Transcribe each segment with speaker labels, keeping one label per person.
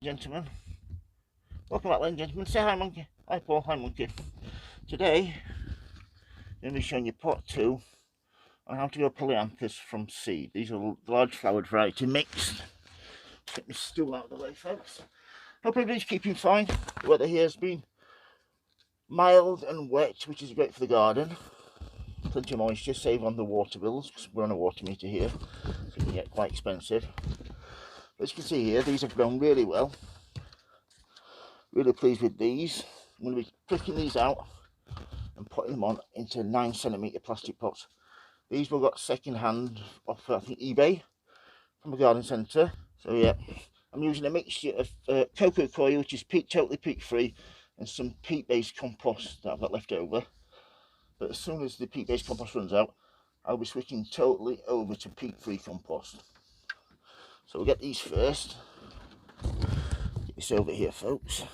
Speaker 1: gentlemen. Welcome back, ladies and gentlemen. Say hi, monkey. Hi, Paul. Hi, monkey. Today, I'm going to be showing you part 2 on how to grow Polyanthus from seed. These are large flowered variety mixed. Get my stool out of the way, folks. Hope everybody's keeping fine. The weather here has been mild and wet, which is great for the garden. Plenty of moisture, save on the water bills, because we're on a water meter here, so it can get quite expensive. But as you can see here, these have grown really well. Really pleased with these. I'm going to be pricking these out and putting them on into 9cm plastic pots. These were got second hand off, I think, eBay from a garden centre. So yeah, I'm using a mixture of cocoa coir, which is totally peat free, and some peat based compost that I've got left over. But as soon as the peat based compost runs out, I'll be switching totally over to peat free compost. So we'll get these first. Get this over here, folks.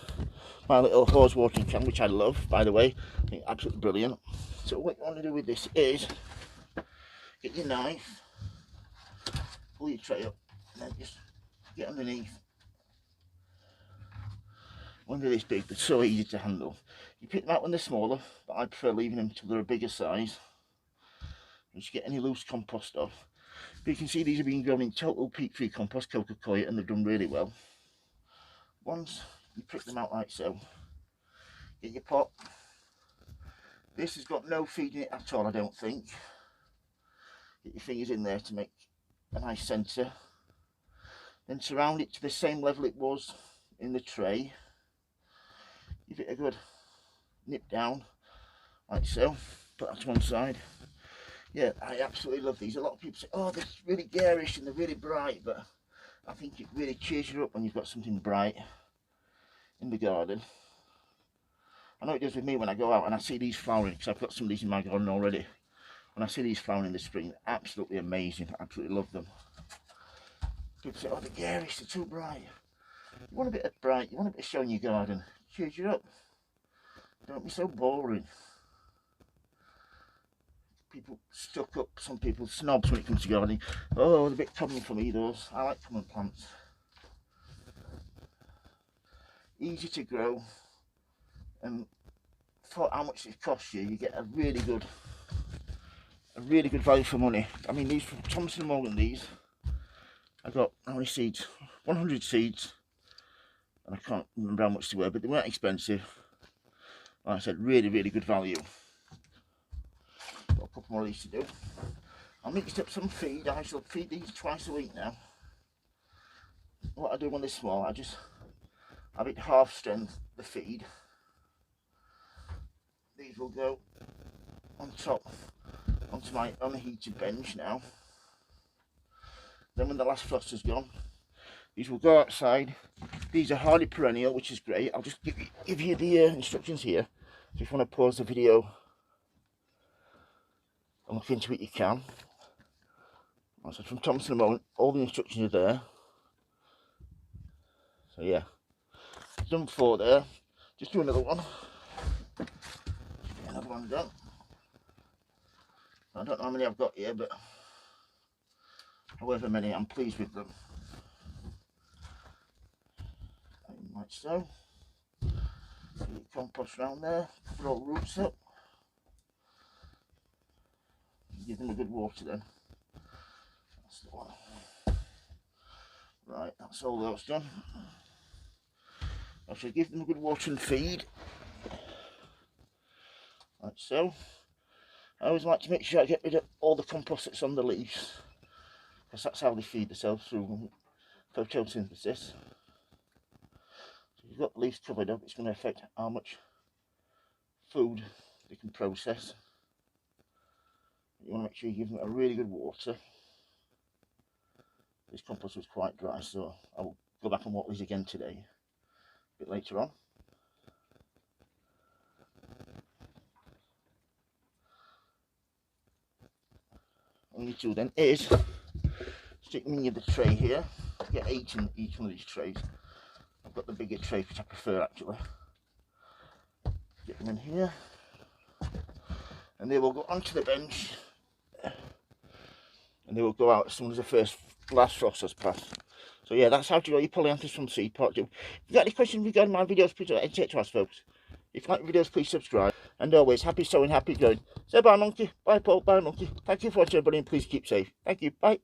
Speaker 1: My little hose watering can, which I love, by the way. I think absolutely brilliant. So what you want to do with this is get your knife, pull your tray up, and then just get underneath. When they're this big, they're so easy to handle. You pick them out when they're smaller, but I prefer leaving them until they're a bigger size. Just get any loose compost off. But you can see these are being grown in total peat-free compost, cocoa coir, and they've done really well. Once you prick them out like so, get your pot. This has got no feed in it at all, I don't think. Get your fingers in there to make a nice centre. Then surround it to the same level it was in the tray. Give it a good nip down, like so. Put that to one side. Yeah, I absolutely love these. A lot of people say, oh, they're really garish and they're really bright, but I think it really cheers you up when you've got something bright in the garden. I know it does with me when I go out and I see these flowering, because I've got some of these in my garden already. When I see these flowering in the spring, absolutely amazing. I absolutely love them. People say, oh, they're garish, they're too bright. You want a bit of bright, you want a bit of show in your garden. Cheers you up. Don't be so boring. People stuck up, some people snobs when it comes to gardening. Oh, they're a bit common for me, those. I like common plants. Easy to grow, and for how much it costs you, you get a really good value for money. I mean, these from Thompson & Morgan, these I got how many seeds? 100 seeds, and I can't remember how much they were, but they weren't expensive. Like I said, really good value. Got a couple more of these to do. I mixed up some feed. I shall feed these twice a week now. What I do when they're small, I just have it half strength, the feed. These will go on top onto my unheated bench now. Then when the last frost has gone, these will go outside. These are hardy perennial, which is great. I'll just give you the instructions here. So if you want to pause the video and look into it, you can. Like I said, from Thompson & Morgan, all the instructions are there. So yeah, done 4 there. Just do another one. Get another one done. I don't know how many I've got here, but however many, I'm pleased with them. Like so. Get your compost around there, cover all the roots up. Give them a good water then. That's the one. Right, that's all those done. I should give them a good water and feed. Like so. I always like to make sure I get rid of all the compost that's on the leaves, because that's how they feed themselves, through photosynthesis. So if you've got the leaves covered up, it's going to affect how much food they can process. You want to make sure you give them a really good water. This compost was quite dry, so I will go back and water these again today, a bit later on. All you need to do then is stick them in the tray here. Get 8 in each one of these trays. I've got the bigger tray, which I prefer actually. Get them in here, and they will go onto the bench, and they will go out as soon as the last frost has passed. So So yeah, that's how to grow your Polyanthus from seed pot. If you've got any questions regarding my videos, please don't hesitate to ask, folks. If you like the videos, please subscribe. And always, happy sowing, happy growing. Say bye, monkey. Bye, Paul. Bye, monkey. Thank you for watching, everybody, and please keep safe. Thank you. Bye.